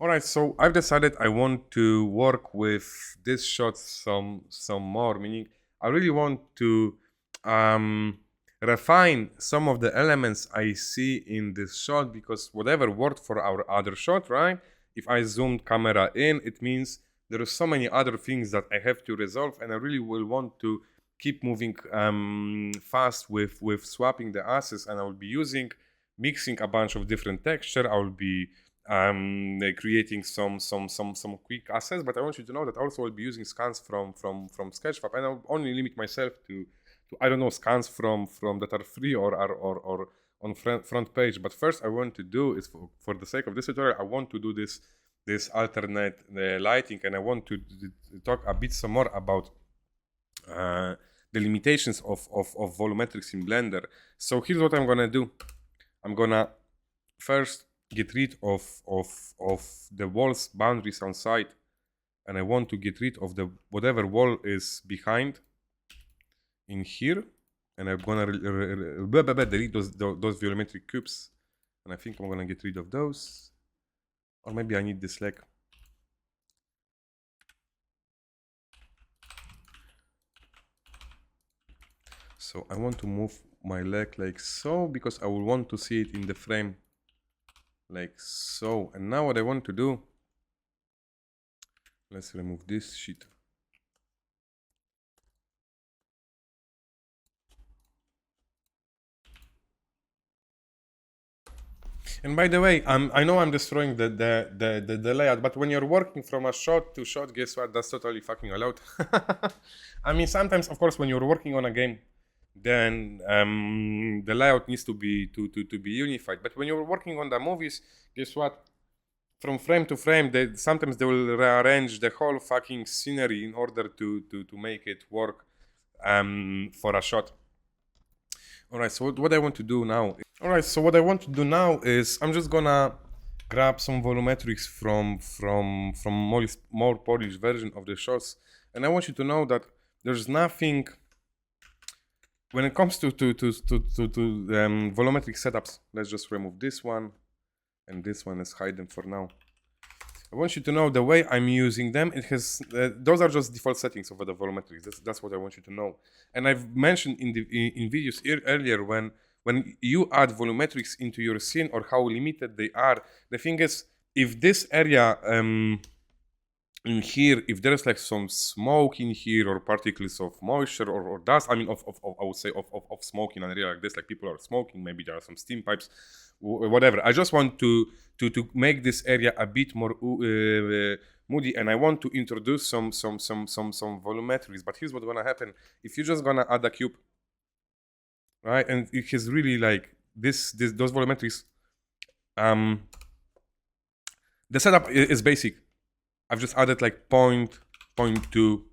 Alright, so I've decided I want to work with this shot some more, meaning I really want to refine some of the elements I see in this shot, because whatever worked for our other shot, right? If I zoomed camera in, it means there are so many other things that I have to resolve, and I really will want to keep moving fast with swapping the assets, and I will be mixing a bunch of different texture. I will be creating some quick assets, but I want you to know that also I'll be using scans from Sketchfab, and I'll only limit myself to I don't know, scans from that are free or on front page. But first I want to do is for the sake of this tutorial, I want to do this alternate lighting, and I want to talk a bit some more about the limitations of volumetrics in Blender. So here's what I'm gonna do. I'm gonna first get rid of the wall's boundaries on site, and I want to get rid of the whatever wall is behind in here, and I'm gonna delete those volumetric cubes, and I think I'm gonna get rid of those, or maybe I need this leg. So I want to move my leg like so, because I will want to see it in the frame like so. And now what I want to do, let's remove this sheet. And by the way, I know I'm destroying the layout, but when you're working from a shot to shot, guess what? That's totally fucking allowed. I mean, sometimes, of course, when you're working on a game, then the layout needs to be unified. But when you're working on the movies, guess what? From frame to frame, sometimes they will rearrange the whole fucking scenery in order to make it work for a shot. Alright, so what I want to do now. Alright, so what I want to do now is I'm just gonna grab some volumetrics from more polished version of the shots, and I want you to know that there's nothing when it comes to volumetric setups. Let's just remove this one, and this one, let's hide them for now. I want you to know the way I'm using them. It has those are just default settings of the volumetrics. That's what I want you to know. And I've mentioned in videos earlier, when you add volumetrics into your scene, or how limited they are. The thing is, if this area in here, if there's like some smoke in here, or particles of moisture or dust, I mean I would say of smoke in an area like this, like people are smoking, maybe there are some steam pipes, whatever. I just want to make this area a bit more moody, and I want to introduce some volumetrics. But here's what's gonna happen if you're just gonna add a cube, right? And it has really like those volumetrics. The setup is basic. I've just added like 0.2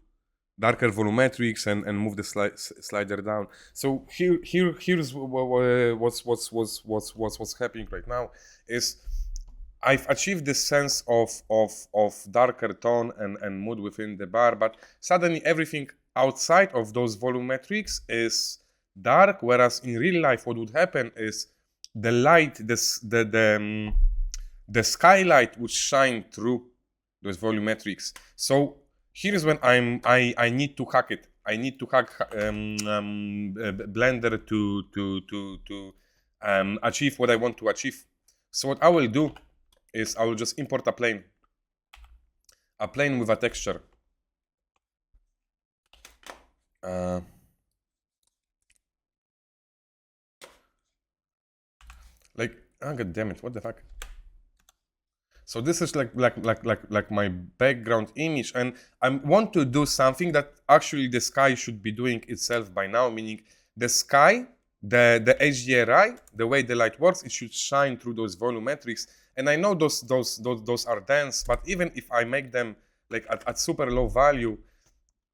darker volumetrics and move the slider down. So here's what's happening right now is I've achieved this sense of darker tone and mood within the bar, but suddenly everything outside of those volumetrics is dark, whereas in real life what would happen is the light, the skylight would shine through those volumetrics. So here's when I need to hack it. I need to hack Blender to achieve what I want to achieve. So what I will do is I will just import a plane with a texture. Like, oh, god damn it! What the fuck? So this is like my background image, and I want to do something that actually the sky should be doing itself by now, meaning the sky, the HDRI, the way the light works, it should shine through those volumetrics. And I know those are dense, but even if I make them like at super low value,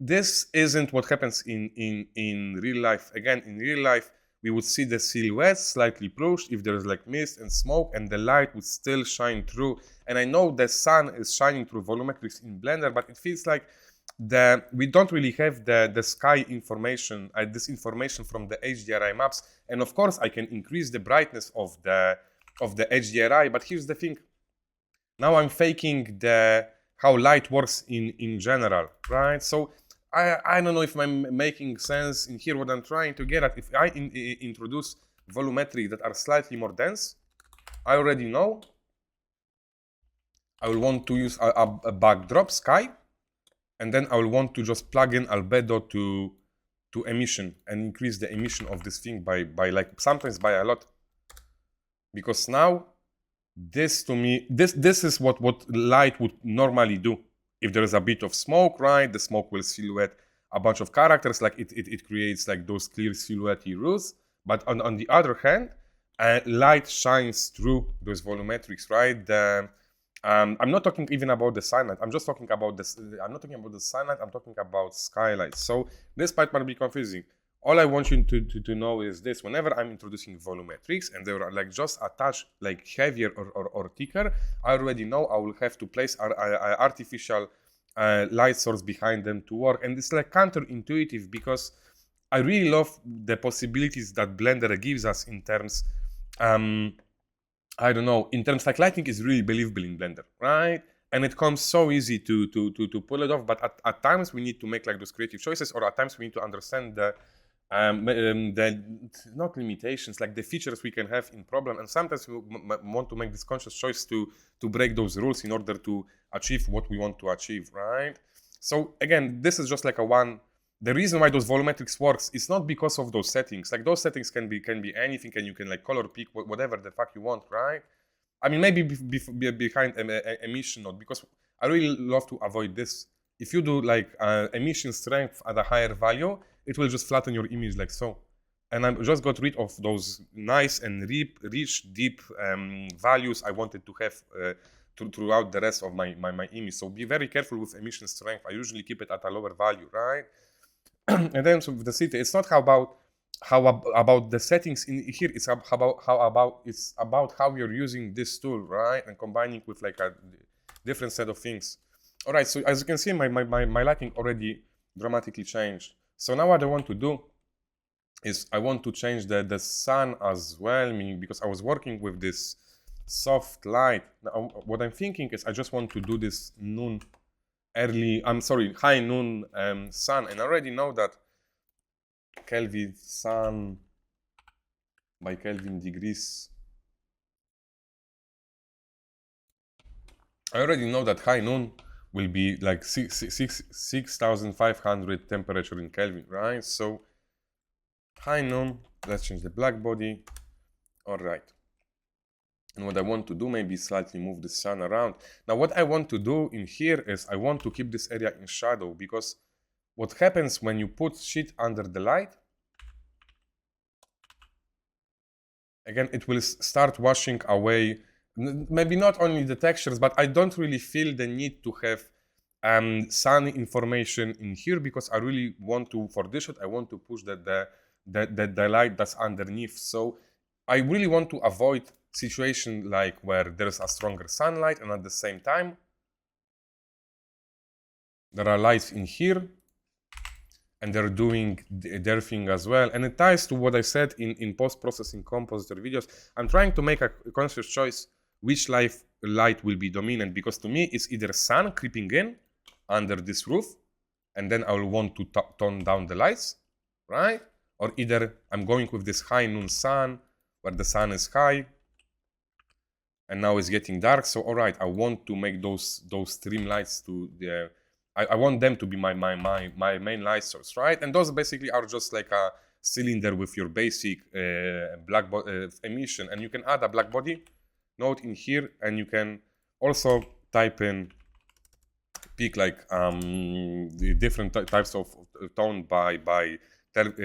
this isn't what happens in real life. Again, in real life, we would see the silhouette slightly pushed if there's like mist and smoke, and the light would still shine through. And I know the sun is shining through volumetrics in Blender, but it feels like we don't really have the sky information, this information from the HDRI maps. And of course, I can increase the brightness of the HDRI, but here's the thing. Now I'm faking how light works in general, right? So I don't know if I'm making sense in here. What I'm trying to get at, if I introduce volumetrics that are slightly more dense, I already know I will want to use a backdrop sky, and then I will want to just plug in albedo to emission and increase the emission of this thing by like sometimes by a lot, because now this to me this is what light would normally do. If there is a bit of smoke, right, the smoke will silhouette a bunch of characters, like it creates like those clear silhouette roofs. But on the other hand, light shines through those volumetrics, right? I'm not talking even about the sunlight. I'm just talking about this. I'm not talking about the sunlight. I'm talking about skylights. So this part might be confusing. All I want you to know is this: whenever I'm introducing volumetrics and they are like just a touch like heavier or thicker, I already know I will have to place an artificial light source behind them to work. And it's like counterintuitive, because I really love the possibilities that Blender gives us in terms, I don't know, in terms like lighting is really believable in Blender, right? And it comes so easy to pull it off. But at times we need to make like those creative choices, or at times we need to understand the not limitations, like the features we can have in problem, and sometimes we want to make this conscious choice to break those rules in order to achieve what we want to achieve, right? So again, this is just like the reason why those volumetrics works is not because of those settings. Like those settings can be anything, and you can like color pick whatever the fuck you want, right? I mean, maybe behind emission node, because I really love to avoid this. If you do like emission strength at a higher value, it will just flatten your image like so. And I just got rid of those nice and rich, deep values I wanted to have throughout the rest of my image. So be very careful with emission strength. I usually keep it at a lower value, right? And then so with the city, it's not about the settings in here. It's about how you're using this tool, right? And combining with like a different set of things. All right, so as you can see, my lighting already dramatically changed. So now what I want to do is I want to change the sun as well, meaning because I was working with this soft light. Now, what I'm thinking is I just want to do this high noon sun, and I already know that Kelvin sun by Kelvin degrees. I already know that high noon will be like 6,500 temperature in Kelvin, right? So high noon, let's change the black body. All right. And what I want to do, maybe slightly move the sun around. Now, what I want to do in here is I want to keep this area in shadow, because what happens when you put shit under the light, again, it will start washing away, maybe not only the textures, but I don't really feel the need to have sun information in here, because I really want to, for this shot, I want to push the light that's underneath. So I really want to avoid situation like where there's a stronger sunlight and at the same time there are lights in here and they're doing their thing as well. And it ties to what I said in post-processing compositor videos. I'm trying to make a conscious choice which light will be dominant, because to me it's either sun creeping in under this roof and then I will want to tone down the lights, right? Or either I'm going with this high noon sun where the sun is high and now it's getting dark. So all right, I want to make those stream lights to the I want them to be my main light source, right? And those basically are just like a cylinder with your basic black emission, and you can add a black body node in here, and you can also type in pick like the different types of tone by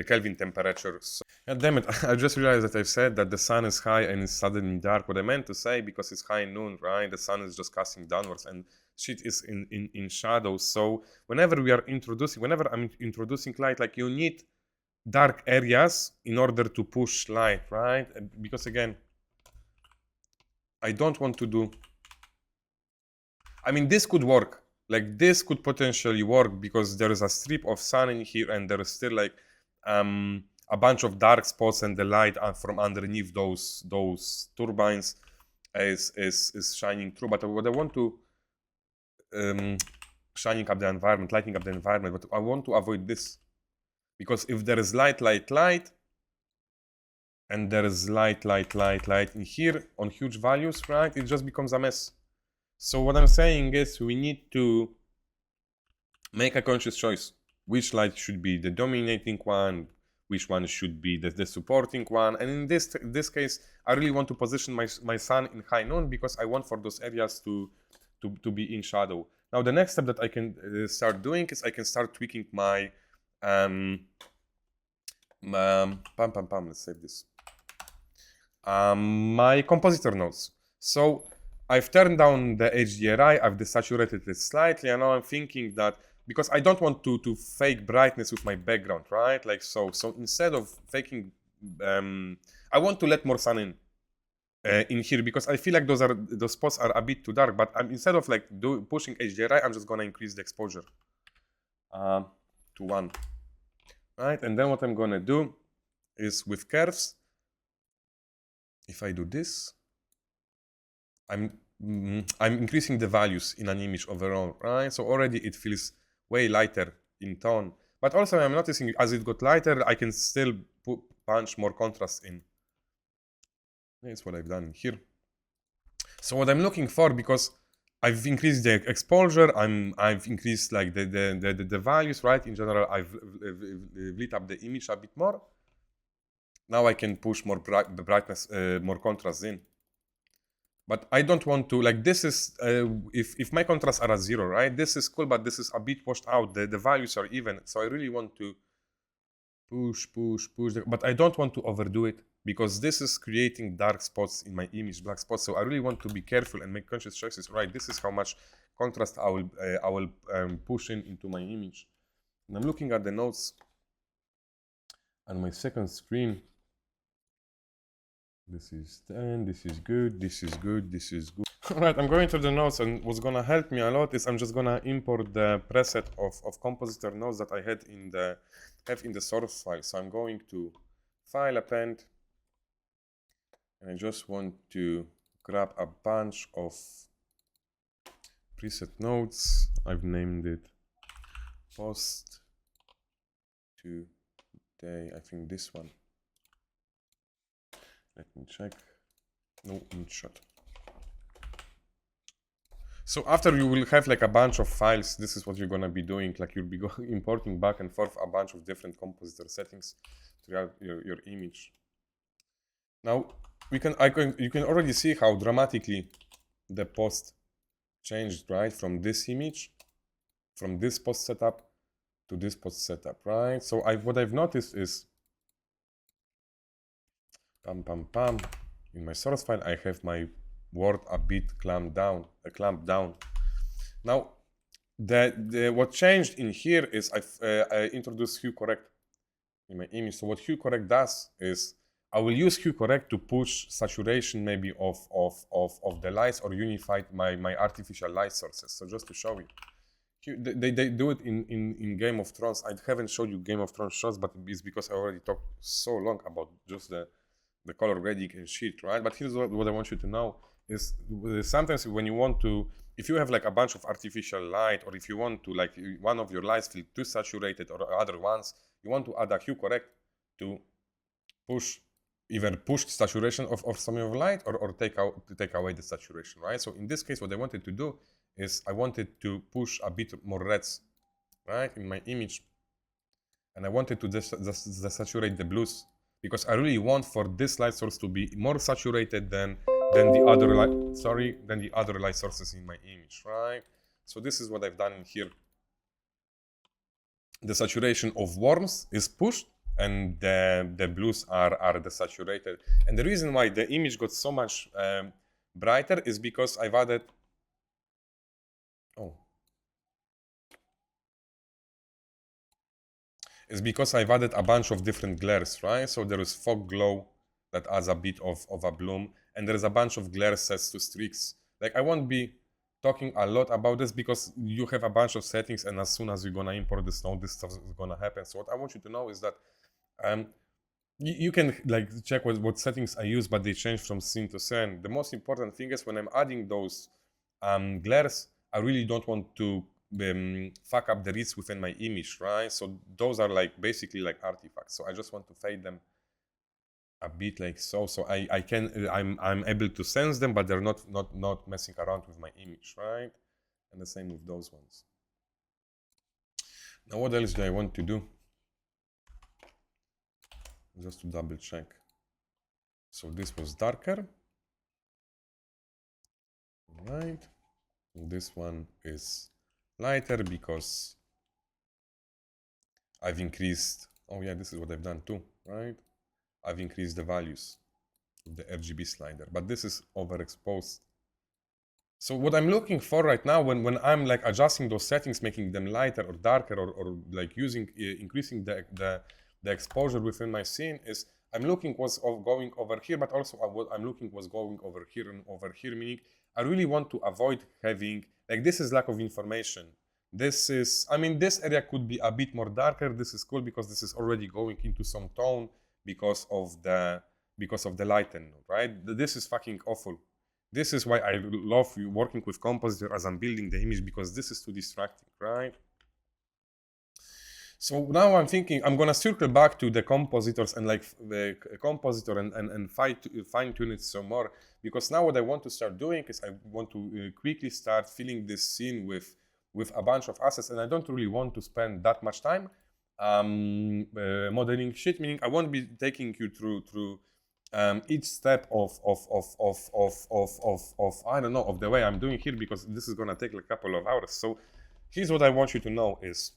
Kelvin temperature. So, damn it, I just realized that I said that the sun is high and it's suddenly dark. What I meant to say, because it's high noon, right? The sun is just casting downwards and shit is in shadows. So whenever I'm introducing light, like you need dark areas in order to push light, right? Because again, I don't want to do, I mean, this could work. Like this could potentially work because there is a strip of sun in here and there is still like a bunch of dark spots and the light from underneath those turbines is shining through. But what I want to shining up the environment, lighting up the environment, but I want to avoid this, because if there is light, and there is light in here on huge values, right, it just becomes a mess. So what I'm saying is we need to make a conscious choice. Which light should be the dominating one, which one should be the supporting one. And in this case, I really want to position my sun in high noon, because I want for those areas to be in shadow. Now the next step that I can start doing is I can start tweaking my let's save this. My compositor nodes. So I've turned down the HDRI, I've desaturated it slightly, and now I'm thinking that because I don't want to fake brightness with my background, right? Like so instead of faking, I want to let more sun in here, because I feel like those spots are a bit too dark. But instead of like pushing HDRI, I'm just gonna increase the exposure to 1, right? And then what I'm gonna do is with curves, if I do this, I'm increasing the values in an image overall, right? So already it feels way lighter in tone. But also I'm noticing as it got lighter, I can still punch more contrast in. That's what I've done here. So what I'm looking for, because I've increased the exposure, I've increased like the values, right? In general, I've lit up the image a bit more. Now I can push more brightness, more contrast in. But I don't want to, like, this is, if my contrasts are at 0, right? This is cool, but this is a bit washed out. The values are even. So I really want to push, but I don't want to overdo it, because this is creating dark spots in my image, black spots. So I really want to be careful and make conscious choices. Right, this is how much contrast I will push into my image. And I'm looking at the notes on my second screen. This is 10, this is good, this is good, this is good. Alright, I'm going through the notes, and what's gonna help me a lot is I'm just gonna import the preset of compositor nodes that I had in the source file. So I'm going to File, Append, and I just want to grab a bunch of preset nodes. I've named it post today, I think this one. Let me check. No, InShot. So after you will have like a bunch of files, this is what you're gonna be doing. Like you'll be importing back and forth a bunch of different compositor settings throughout your image. Now you can already see how dramatically the post changed, right? From this image, from this post setup to this post setup, right? So what I've noticed is, in my source file, I have my word a bit clamped down. Now, what changed in here is I introduced hue correct in my image. So what hue correct does is I will use hue correct to push saturation maybe of the lights, or unify my artificial light sources. So just to show you. They do it in Game of Thrones. I haven't showed you Game of Thrones shots, but it's because I already talked so long about just the color grading and shit, right? But here's what I want you to know is sometimes when you want to, if you have like a bunch of artificial light, or if you want to, like, one of your lights feel too saturated, or other ones, you want to add a hue correct to either push saturation of some of your light, or take away the saturation, right? So in this case, what I wanted to do is I wanted to push a bit more reds, right, in my image, and I wanted to desaturate the blues, because I really want for this light source to be more saturated than the other light sources in my image, right? So this is what I've done in here. The saturation of warms is pushed, and the blues are desaturated. And the reason why the image got so much brighter is because I've added a bunch of different glares, right? So there is fog glow that adds a bit of a bloom, and there is a bunch of glare sets to streaks. Like, I won't be talking a lot about this because you have a bunch of settings, and as soon as you're gonna import this node, this stuff is gonna happen. So what I want you to know is that You can like check what settings I use, but they change from scene to scene. The most important thing is when I'm adding those glares, I really don't want to fuck up the reads within my image, right? So those are like basically like artifacts. So I just want to fade them a bit like so. So I can I'm able to sense them, but they're not messing around with my image, right? And the same with those ones. Now what else do I want to do? Just to double check. So this was darker, right? And this one is lighter because I've increased. Oh yeah, this is what I've done too, right? I've increased the values of the RGB slider, but this is overexposed. So what I'm looking for right now, when I'm like adjusting those settings, making them lighter or darker, or like using increasing the exposure within my scene, is I'm looking what's going over here, but also what I'm looking what's going over here and over here. Meaning, I really want to avoid having like this is lack of information. This is, I mean, this area could be a bit more darker. This is cool because this is already going into some tone because of the lighten, right? This is fucking awful. This is why I love working with compositor as I'm building the image, because this is too distracting, right? So now I'm thinking I'm gonna circle back to the compositors and like the compositor and fine tune it some more, because now what I want to start doing is I want to quickly start filling this scene with a bunch of assets, and I don't really want to spend that much time modeling shit. Meaning I won't be taking you through each step of I don't know, of the way I'm doing here, because this is gonna take like a couple of hours. So here's what I want you to know is,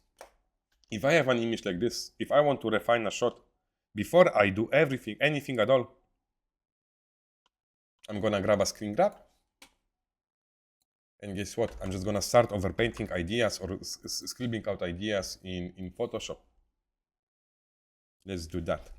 if I have an image like this, if I want to refine a shot, before I do anything at all, I'm gonna grab a screen grab, and guess what? I'm just gonna start overpainting ideas or scribbling out ideas in Photoshop. Let's do that.